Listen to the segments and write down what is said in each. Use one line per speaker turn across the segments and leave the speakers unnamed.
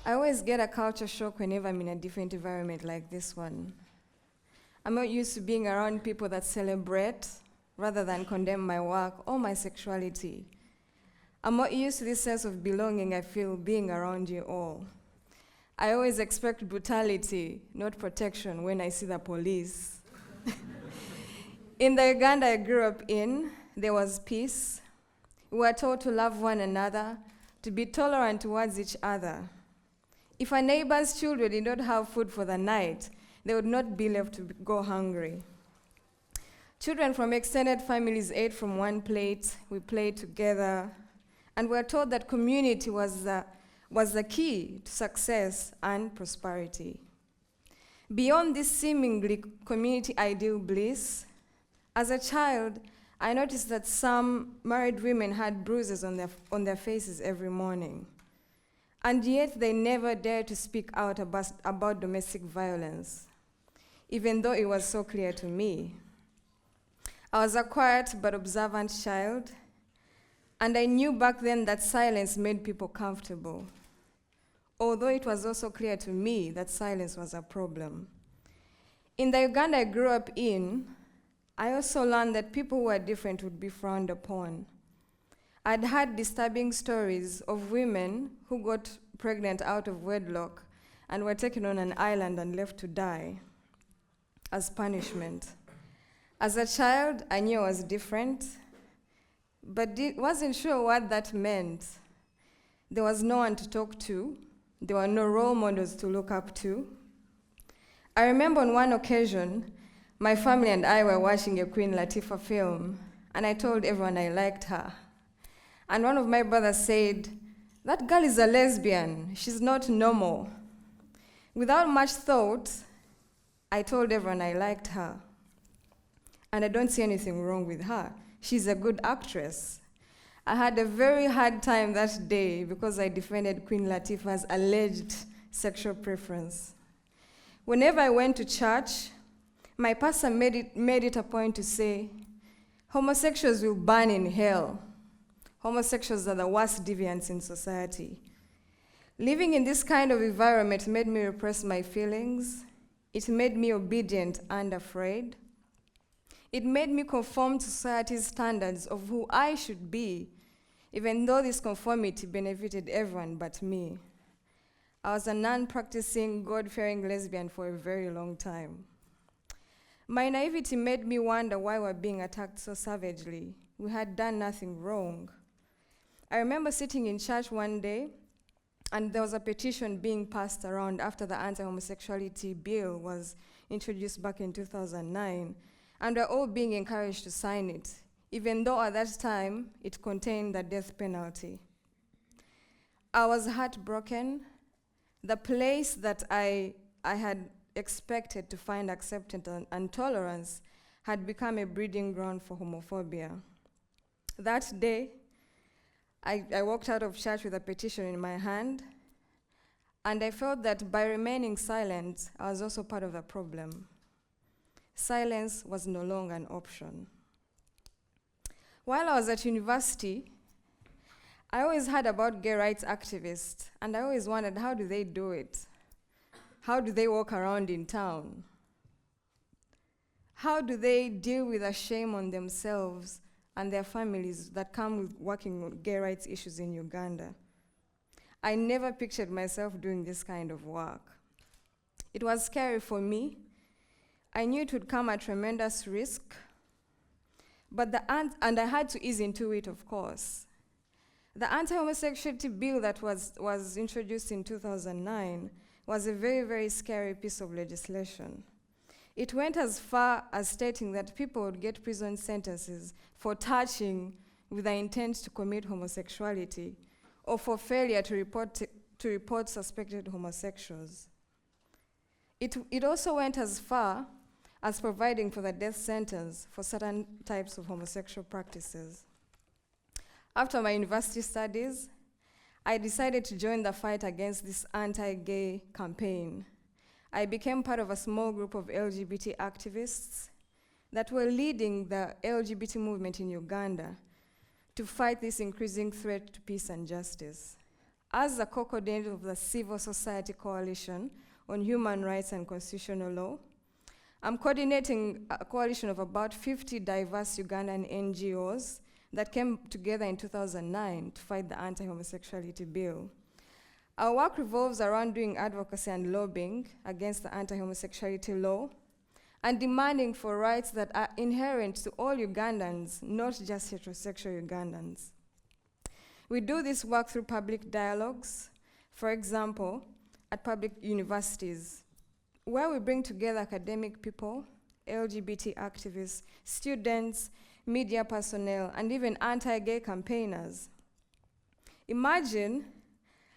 I always get a culture shock whenever I'm in a different environment like this one. I'm not used to being around people that celebrate rather than condemn my work or my sexuality. I'm not used to this sense of belonging I feel being around you all. I always expect brutality, not protection, when I see the police. In the Uganda I grew up in, there was peace. We were taught to love one another, to be tolerant towards each other. If a neighbor's children did not have food for the night, they would not be left to go hungry. Children from extended families ate from one plate, we played together, and we were taught that community was the key to success and prosperity. Beyond this seemingly community ideal bliss, as a child, I noticed that some married women had bruises on their faces every morning. And yet they never dared to speak out about domestic violence, even though it was so clear to me. I was a quiet but observant child, and I knew back then that silence made people comfortable, although it was also clear to me that silence was a problem. In the Uganda I grew up in, I also learned that people who were different would be frowned upon. I'd heard disturbing stories of women who got pregnant out of wedlock and were taken on an island and left to die as punishment. As a child, I knew I was different, but wasn't sure what that meant. There was no one to talk to. There were no role models to look up to. I remember on one occasion, my family and I were watching a Queen Latifah film, and I told everyone I liked her. And one of my brothers said, "That girl is a lesbian, she's not normal." Without much thought, I told everyone I liked her. And I don't see anything wrong with her. She's a good actress. I had a very hard time that day because I defended Queen Latifah's alleged sexual preference. Whenever I went to church, my pastor made it a point to say, homosexuals will burn in hell. Homosexuals are the worst deviants in society. Living in this kind of environment made me repress my feelings. It made me obedient and afraid. It made me conform to society's standards of who I should be, even though this conformity benefited everyone but me. I was a non-practicing, God-fearing lesbian for a very long time. My naivety made me wonder why we were being attacked so savagely. We had done nothing wrong. I remember sitting in church one day, and there was a petition being passed around after the anti-homosexuality bill was introduced back in 2009, and we're all being encouraged to sign it, even though at that time it contained the death penalty. I was heartbroken. The place that I had expected to find acceptance and tolerance had become a breeding ground for homophobia. That day, I walked out of church with a petition in my hand, and I felt that by remaining silent, I was also part of the problem. Silence was no longer an option. While I was at university, I always heard about gay rights activists, and I always wondered, how do they do it? How do they walk around in town? How do they deal with the shame on themselves and their families that come with working on gay rights issues in Uganda? I never pictured myself doing this kind of work. It was scary for me. I knew it would come at tremendous risk, and I had to ease into it, of course. The anti-homosexuality bill that was introduced in 2009 was a very, very scary piece of legislation. It went as far as stating that people would get prison sentences for touching with the intent to commit homosexuality or for failure to report suspected homosexuals. It also went as far as providing for the death sentence for certain types of homosexual practices. After my university studies, I decided to join the fight against this anti-gay campaign. I became part of a small group of LGBT activists that were leading the LGBT movement in Uganda to fight this increasing threat to peace and justice. As the co-coordinator of the Civil Society Coalition on Human Rights and Constitutional Law, I'm coordinating a coalition of about 50 diverse Ugandan NGOs that came together in 2009 to fight the anti-homosexuality bill. Our work revolves around doing advocacy and lobbying against the anti-homosexuality law and demanding for rights that are inherent to all Ugandans, not just heterosexual Ugandans. We do this work through public dialogues, for example, at public universities, where we bring together academic people, LGBT activists, students, media personnel, and even anti-gay campaigners. Imagine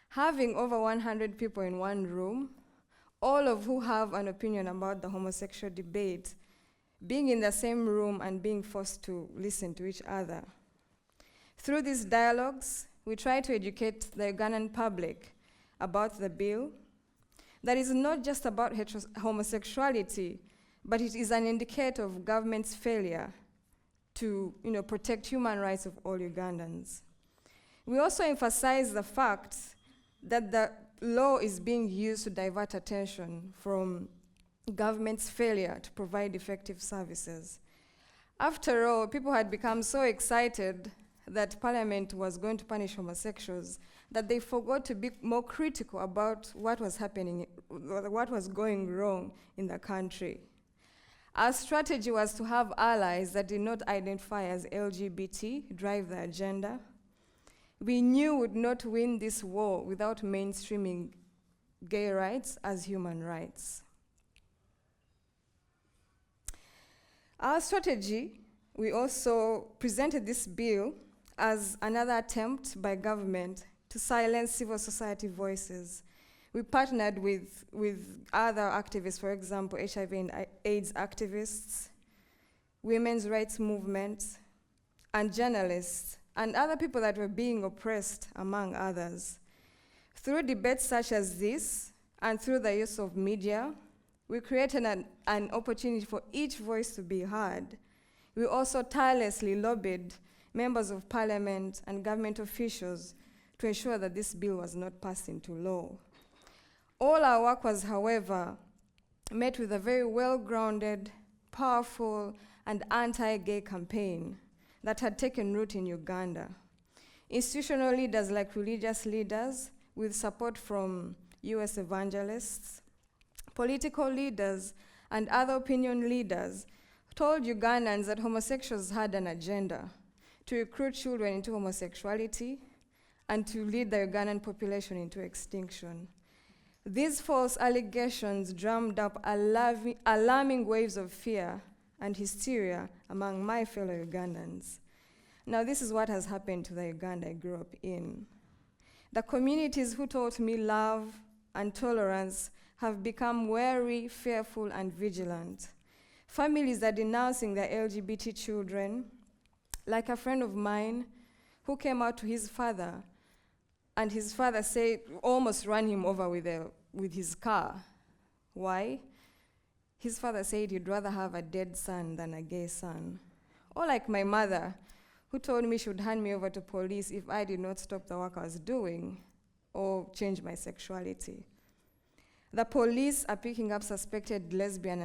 having over 100 people in one room, all of who have an opinion about the homosexual debate, being in the same room and being forced to listen to each other. Through these dialogues, we try to educate the Ugandan public about the bill, that is not just about homosexuality, but it is an indicator of government's failure to protect human rights of all Ugandans. We also emphasize the fact that the law is being used to divert attention from government's failure to provide effective services. After all, people had become so excited that Parliament was going to punish homosexuals that they forgot to be more critical about what was happening, what was going wrong in the country. Our strategy was to have allies that did not identify as LGBT drive the agenda. We knew we would not win this war without mainstreaming gay rights as human rights. Our strategy, we also presented this bill as another attempt by government to silence civil society voices. We partnered with other activists, for example, HIV and AIDS activists, women's rights movements, and journalists, and other people that were being oppressed, among others. Through debates such as this, and through the use of media, we created an opportunity for each voice to be heard. We also tirelessly lobbied members of parliament and government officials to ensure that this bill was not passed into law. All our work was, however, met with a very well-grounded, powerful, and anti-gay campaign that had taken root in Uganda. Institutional leaders like religious leaders, with support from US evangelists, political leaders, and other opinion leaders, told Ugandans that homosexuals had an agenda to recruit children into homosexuality and to lead the Ugandan population into extinction. These false allegations drummed up alarming waves of fear and hysteria among my fellow Ugandans. Now, this is what has happened to the Uganda I grew up in. The communities who taught me love and tolerance have become wary, fearful, and vigilant. Families are denouncing their LGBT children, like a friend of mine who came out to his father, and his father almost ran him over with his car. Why? His father said he'd rather have a dead son than a gay son. Or like my mother, who told me she would hand me over to police if I did not stop the work I was doing or change my sexuality. The police are picking up suspected lesbian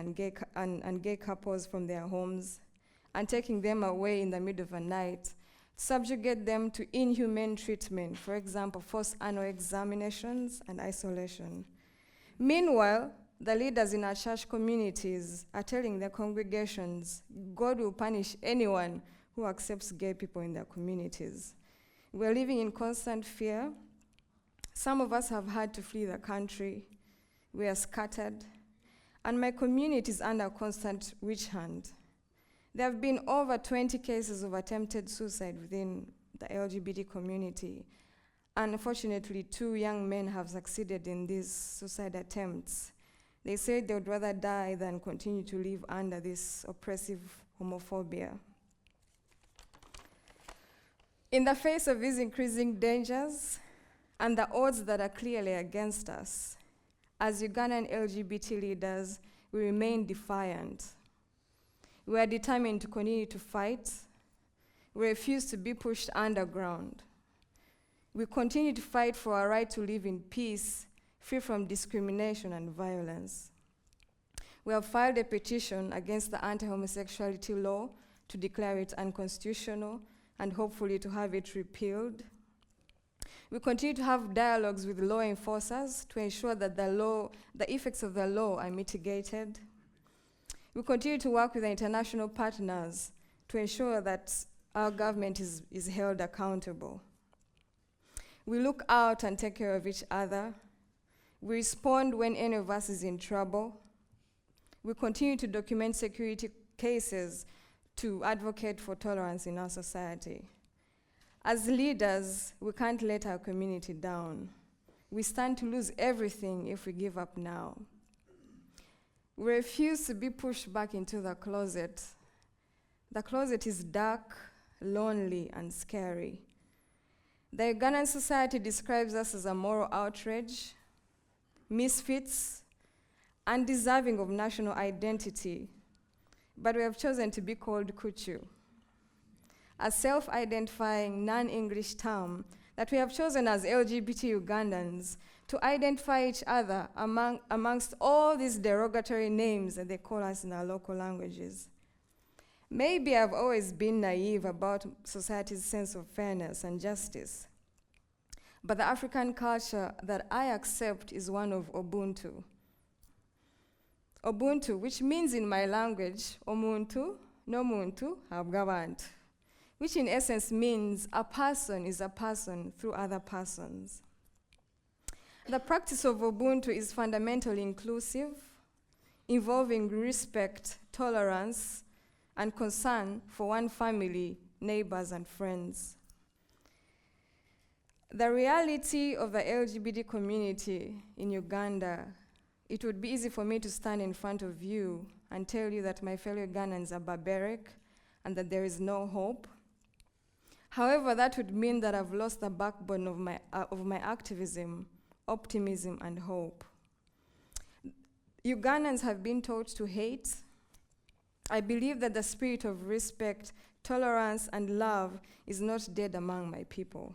and gay couples from their homes and taking them away in the middle of the night, subjugate them to inhumane treatment, for example, forced annual examinations and isolation. Meanwhile, the leaders in our church communities are telling their congregations God will punish anyone who accepts gay people in their communities. We're living in constant fear. Some of us have had to flee the country. We are scattered. And my community is under constant witch hunt. There have been over 20 cases of attempted suicide within the LGBT community. Unfortunately, 2 young men have succeeded in these suicide attempts. They said they would rather die than continue to live under this oppressive homophobia. In the face of these increasing dangers and the odds that are clearly against us, as Ugandan LGBT leaders, we remain defiant. We are determined to continue to fight. We refuse to be pushed underground. We continue to fight for our right to live in peace, free from discrimination and violence. We have filed a petition against the anti-homosexuality law to declare it unconstitutional and hopefully to have it repealed. We continue to have dialogues with law enforcers to ensure that the effects of the law are mitigated. We continue to work with the international partners to ensure that our government is held accountable. We look out and take care of each other. We respond when any of us is in trouble. We continue to document security cases to advocate for tolerance in our society. As leaders, we can't let our community down. We stand to lose everything if we give up now. We refuse to be pushed back into the closet. The closet is dark, lonely, and scary. The Ugandan society describes us as a moral outrage, misfits, undeserving of national identity, but we have chosen to be called Kuchu, a self-identifying non-English term that we have chosen as LGBT Ugandans to identify each other amongst all these derogatory names that they call us in our local languages. Maybe I've always been naive about society's sense of fairness and justice, but the African culture that I accept is one of Ubuntu. Ubuntu, which means in my language, omuntu, nomuntu, habgabantu, which in essence means a person is a person through other persons. The practice of Ubuntu is fundamentally inclusive, involving respect, tolerance, and concern for one family, neighbors, and friends. The reality of the LGBT community in Uganda, it would be easy for me to stand in front of you and tell you that my fellow Ugandans are barbaric and that there is no hope. However, that would mean that I've lost the backbone of my activism, optimism, and hope. Ugandans have been taught to hate. I believe that the spirit of respect, tolerance, and love is not dead among my people.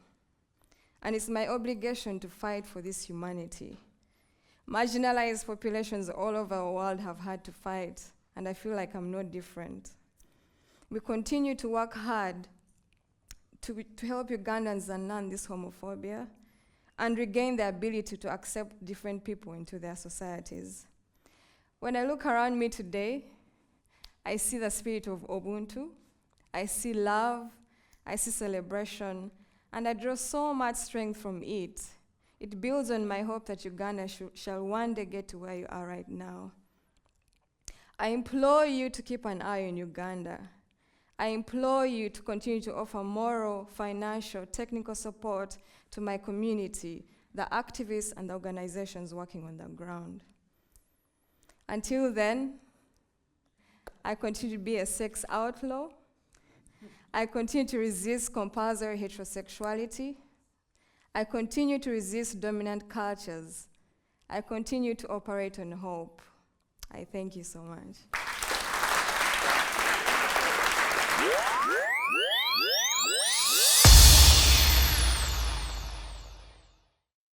And it's my obligation to fight for this humanity. Marginalized populations all over the world have had to fight, and I feel like I'm no different. We continue to work hard to help Ugandans unlearn this homophobia and regain the ability to accept different people into their societies. When I look around me today, I see the spirit of Ubuntu, I see love, I see celebration, and I draw so much strength from it. It builds on my hope that Uganda shall one day get to where you are right now. I implore you to keep an eye on Uganda. I implore you to continue to offer moral, financial, technical support to my community, the activists and the organizations working on the ground. Until then, I continue to be a sex outlaw. I continue to resist compulsory heterosexuality. I continue to resist dominant cultures. I continue to operate on hope. I thank you so much.